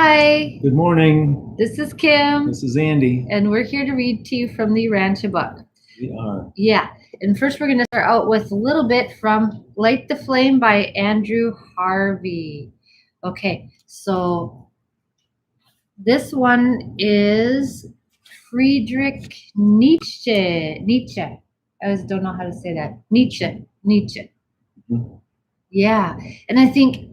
Hi, Good morning. this is Kim, This is Andy. and we're here to read to you from the Urantia book. We are. Yeah, and first we're going to start out with a little bit from Light the Flame by Andrew Harvey. Okay, so this one is Friedrich Nietzsche. I just don't know how to say that. Nietzsche. Mhm. Yeah, and I think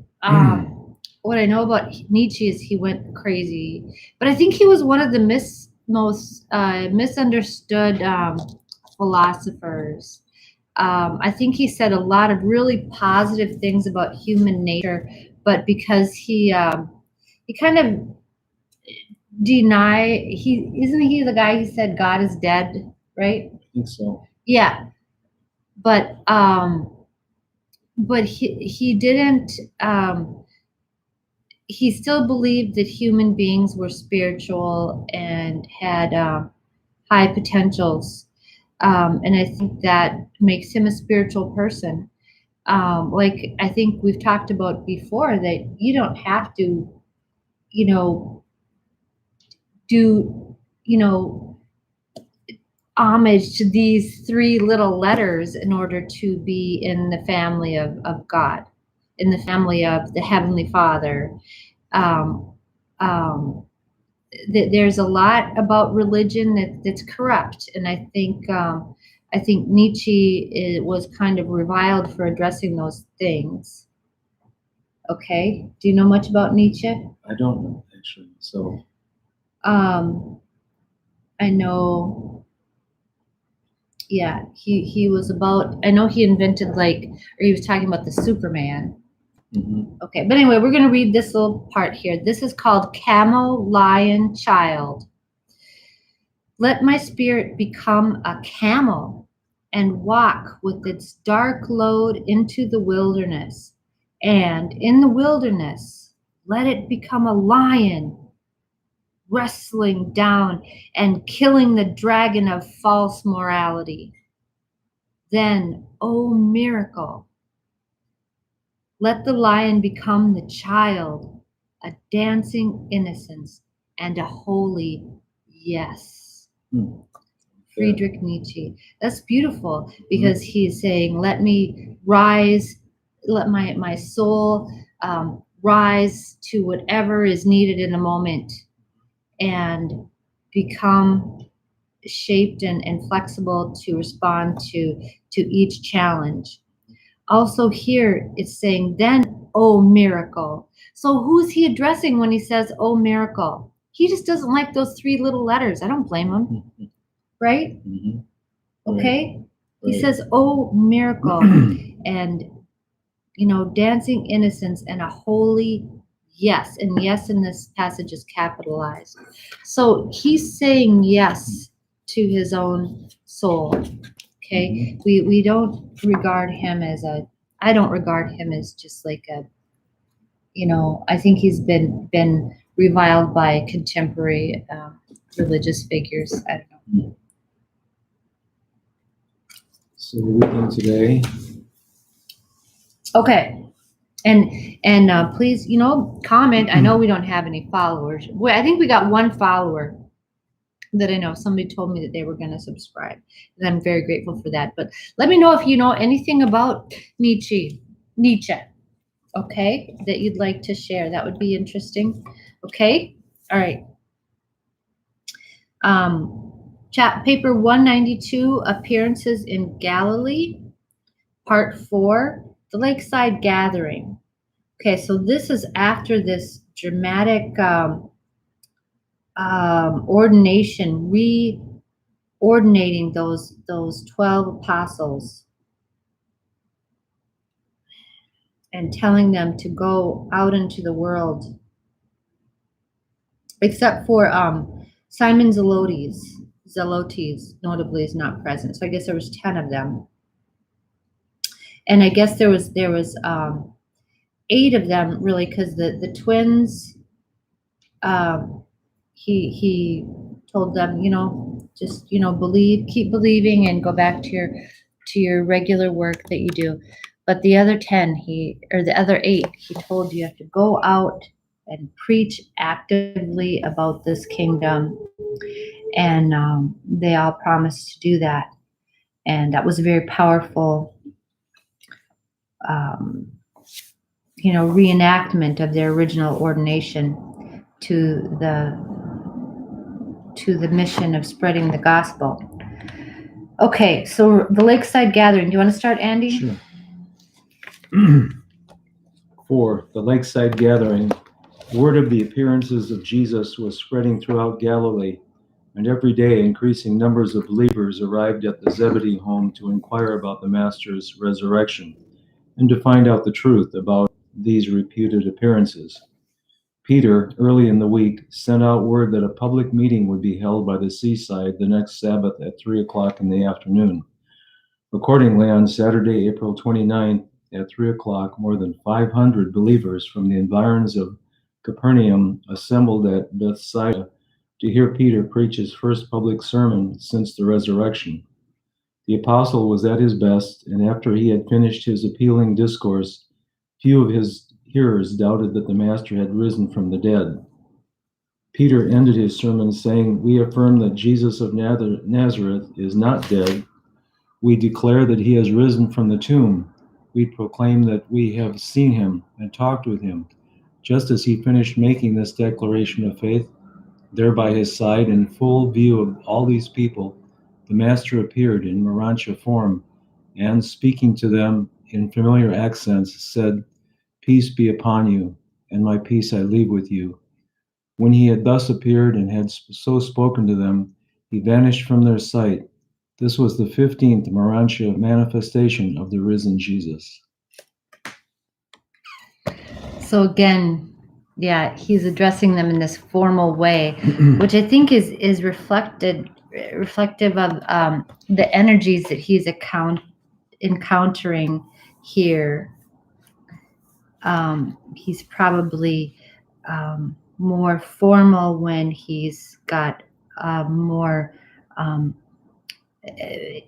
what I know about Nietzsche is he went crazy, but I think he was one of the most misunderstood philosophers. I think he said a lot of really positive things about human nature, but because he kind of he isn't he the guy who said God is dead, right? I think so. Yeah, but he didn't. He still believed that human beings were spiritual and had high potentials. And I think that makes him a spiritual person. Like I think we've talked about before, that you don't have to, you know, do, you know, homage to these three little letters in order to be in the family of God, in the family of the Heavenly Father. Um, um, there's a lot about religion that's corrupt, and I think Nietzsche was kind of reviled for addressing those things. Okay, do you know much about Nietzsche? I don't know, actually. So, Um, I know. Yeah, he was about. I know he invented or he was talking about the Superman. Okay, but anyway, we're going to read this little part here. This is called Camel, Lion, Child. Let my spirit become a camel and walk with its dark load into the wilderness. And in the wilderness, let it become a lion, wrestling down and killing the dragon of false morality. Then, oh miracle, let the lion become the child, a dancing innocence and a holy yes. Friedrich Nietzsche. That's beautiful because he's saying, let me rise, let my soul rise to whatever is needed in the moment and become shaped and flexible to respond to each challenge. Also here it's saying, then, oh miracle. So who's he addressing when he says, oh miracle? He just doesn't like those three little letters. I don't blame him. Right? Mm-hmm. Okay? Right. He says, oh miracle. And, dancing innocence and a holy yes. And yes in this passage is capitalized. So he's saying yes to his own soul. Okay? We don't regard him as I don't regard him as just like I think he's been reviled by contemporary religious figures. I don't know. So we're reading today. Okay. And please, comment. I know we don't have any followers. I think we got one follower that I know. Somebody told me that they were going to subscribe, and I'm very grateful for that. But let me know if you know anything about Nietzsche, okay, that you'd like to share. That would be interesting. Okay? All right. Paper 192, Appearances in Galilee, Part 4, The Lakeside Gathering. Okay, so this is after this dramatic ordination, reordinating those 12 apostles and telling them to go out into the world, except for Simon Zelotes. Zelotes notably is not present, so I guess there was 10 of them, and I guess there was 8 of them really, because the twins. He told them, just believe, keep believing, and go back to your regular work that you do. But the other 10, the other 8, he told you have to go out and preach actively about this kingdom. And they all promised to do that. And that was a very powerful, reenactment of their original ordination to the mission of spreading the gospel. Okay, so the Lakeside Gathering. Do you want to start, Andy? Sure. For the Lakeside Gathering, word of the appearances of Jesus was spreading throughout Galilee, and every day increasing numbers of believers arrived at the Zebedee home to inquire about the Master's resurrection and to find out the truth about these reputed appearances. Peter, early in the week, sent out word that a public meeting would be held by the seaside the next Sabbath at 3 o'clock in the afternoon. Accordingly, on Saturday, April 29th, at 3 o'clock, more than 500 believers from the environs of Capernaum assembled at Bethsaida to hear Peter preach his first public sermon since the resurrection. The apostle was at his best, and after he had finished his appealing discourse, few of his hearers doubted that the Master had risen from the dead. Peter ended his sermon saying, "We affirm that Jesus of Nazareth is not dead. We declare that he has risen from the tomb. We proclaim that we have seen him and talked with him." Just as he finished making this declaration of faith, there by his side, in full view of all these people, the Master appeared in Urantia form, and speaking to them in familiar accents, said, "Peace be upon you, and my peace I leave with you." When he had thus appeared and had so spoken to them, he vanished from their sight. This was the 15th Urantia manifestation of the risen Jesus. So again, yeah, he's addressing them in this formal way, which I think is reflective of the energies that he's encountering here. He's probably more formal when he's got more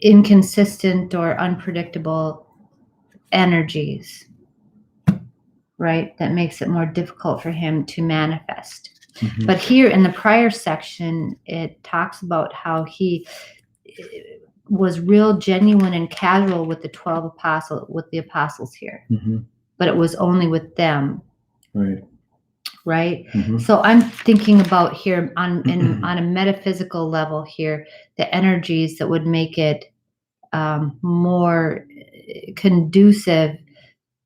inconsistent or unpredictable energies, right? That makes it more difficult for him to manifest. Mm-hmm. But here in the prior section, it talks about how he was real, genuine, and casual with the with the apostles here. Mm-hmm. But it was only with them. Right? Mm-hmm. So I'm thinking about here on a metaphysical level here, the energies that would make it more conducive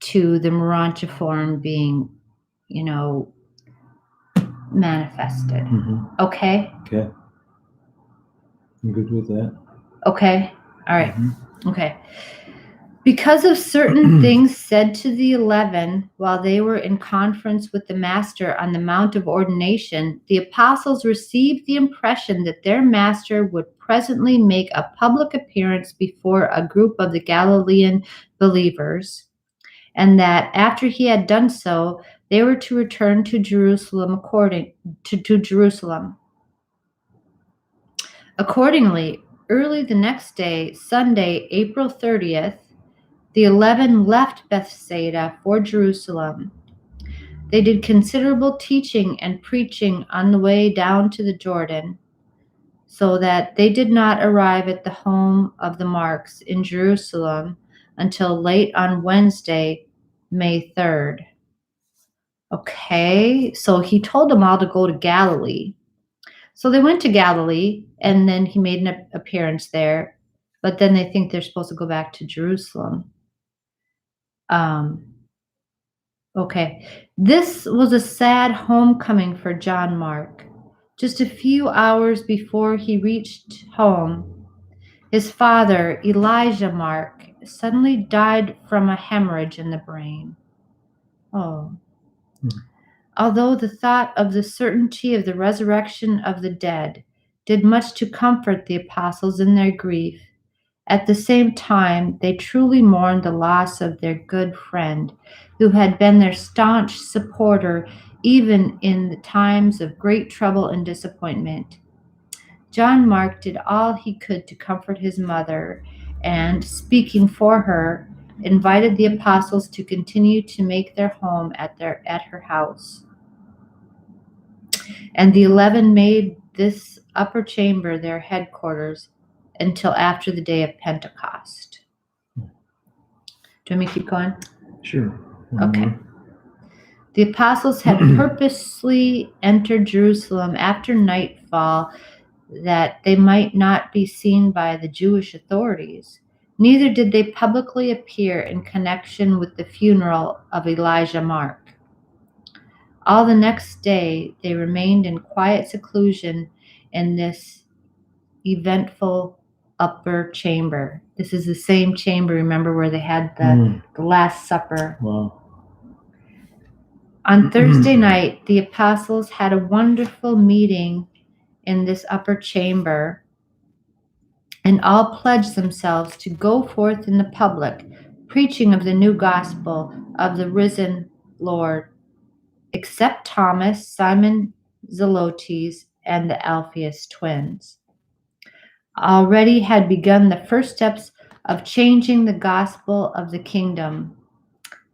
to the Urantia form being, manifested. Mm-hmm. Okay? Okay. I'm good with that. Okay. All right. Mm-hmm. Okay. Because of certain things said to the 11 while they were in conference with the Master on the Mount of Ordination, the apostles received the impression that their Master would presently make a public appearance before a group of the Galilean believers, and that after he had done so, they were to return to Jerusalem Accordingly, early the next day, Sunday, April 30th, the 11 left Bethsaida for Jerusalem. They did considerable teaching and preaching on the way down to the Jordan, so that they did not arrive at the home of the Marks in Jerusalem until late on Wednesday, May 3rd. Okay, so he told them all to go to Galilee. So they went to Galilee, and then he made an appearance there, but then they think they're supposed to go back to Jerusalem. Okay, this was a sad homecoming for John Mark. Just a few hours before he reached home, his father, Elijah Mark, suddenly died from a hemorrhage in the brain. Oh. Although the thought of the certainty of the resurrection of the dead did much to comfort the apostles in their grief, at the same time, they truly mourned the loss of their good friend, who had been their staunch supporter even in the times of great trouble and disappointment. John Mark did all he could to comfort his mother, and, speaking for her, invited the apostles to continue to make their home at her house. And the 11 made this upper chamber their headquarters until after the day of Pentecost. Do you want me to keep going? Sure. Okay. The apostles had purposely entered Jerusalem after nightfall that they might not be seen by the Jewish authorities. Neither did they publicly appear in connection with the funeral of Elijah Mark. All the next day, they remained in quiet seclusion in this eventful upper chamber. This is the same chamber, remember, where they had the Last Supper. Wow. On Thursday night, the apostles had a wonderful meeting in this upper chamber, and all pledged themselves to go forth in the public, preaching of the new gospel of the risen Lord, except Thomas, Simon Zelotes, and the Alphaeus twins. Already had begun the first steps of changing the gospel of the kingdom,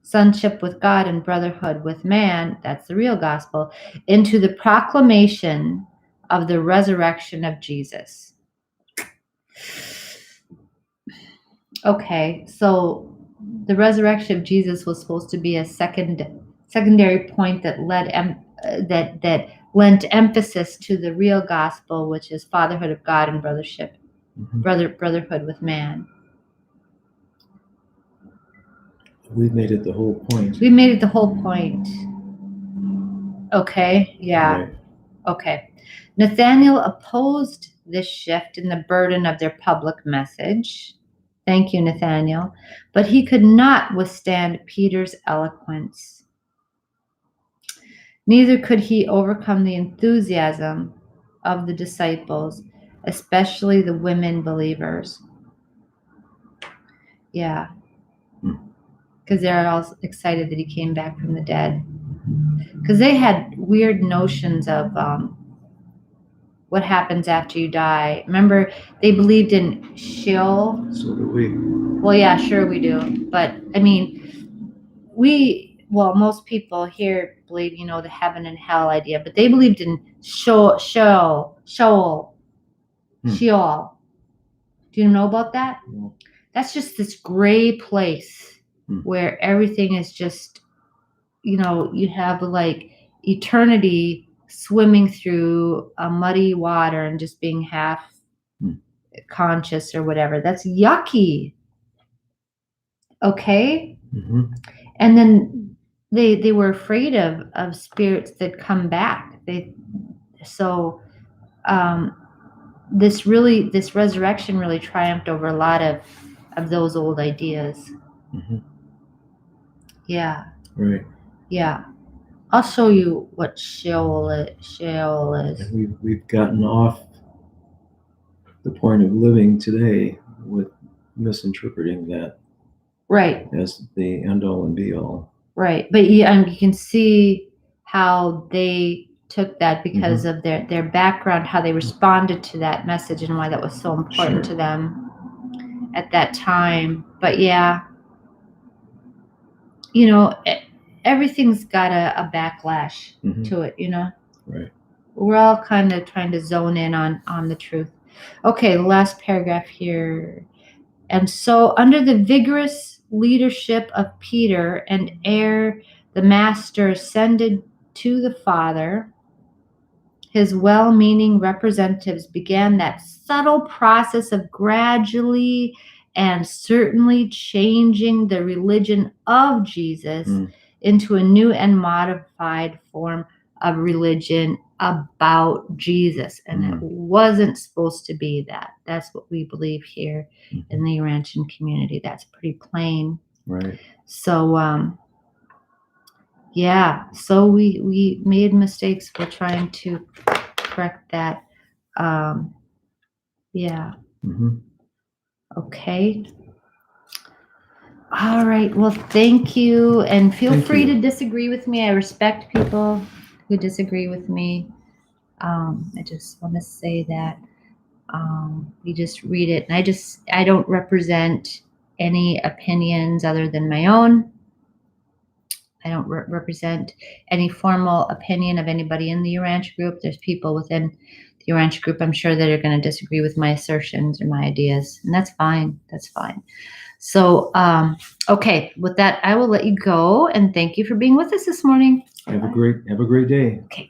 sonship with God and brotherhood with man, that's the real gospel, into the proclamation of the resurrection of Jesus. Okay, so the resurrection of Jesus was supposed to be a secondary point that lent emphasis to the real gospel, which is fatherhood of God and brotherhood with man. We've made it the whole point. We made it the whole point. Okay, yeah. Right. Okay. Nathanael opposed this shift in the burden of their public message. Thank you, Nathanael. But he could not withstand Peter's eloquence. Neither could he overcome the enthusiasm of the disciples, especially the women believers. Yeah. Because they're all excited that he came back from the dead. Because they had weird notions of what happens after you die. Remember, they believed in Sheol. So do we. Well, yeah, sure we do. But, I mean, most people here believe, the heaven and hell idea. But they believed in Sheol. Sheol. Do you know about that? No. That's just this gray place where everything is just, you have like eternity swimming through a muddy water and just being half conscious or whatever. That's yucky. Okay? Mm-hmm. And then they were afraid of spirits that come back. This resurrection really triumphed over a lot of those old ideas. Mm-hmm. Yeah. Right. Yeah. I'll show you what Sheol is. And we've gotten off the point of living today with misinterpreting that Right. as the end all and be all. Right. But you can see how they took that because of their background, how they responded to that message and why that was so important to them at that time. But yeah, everything's got a backlash to it, Right. We're all kind of trying to zone in on the truth. Okay, the last paragraph here. And so under the vigorous leadership of Peter and ere the master ascended to the Father, his well-meaning representatives began that subtle process of gradually and certainly changing the religion of Jesus into a new and modified form of religion about Jesus. And it wasn't supposed to be that. That's what we believe here in the Urantian community. That's pretty plain. Right. So, so we made mistakes. We're trying to correct that. Okay. All right. Well, thank you. And feel free to disagree with me. I respect people who disagree with me. I just want to say that you just read it. And I don't represent any opinions other than my own. I don't represent any formal opinion of anybody in the Urantia group. There's people within the Urantia group, I'm sure, that are going to disagree with my assertions or my ideas, and that's fine. That's fine. So, okay, with that, I will let you go, and thank you for being with us this morning. Have a great day. Okay.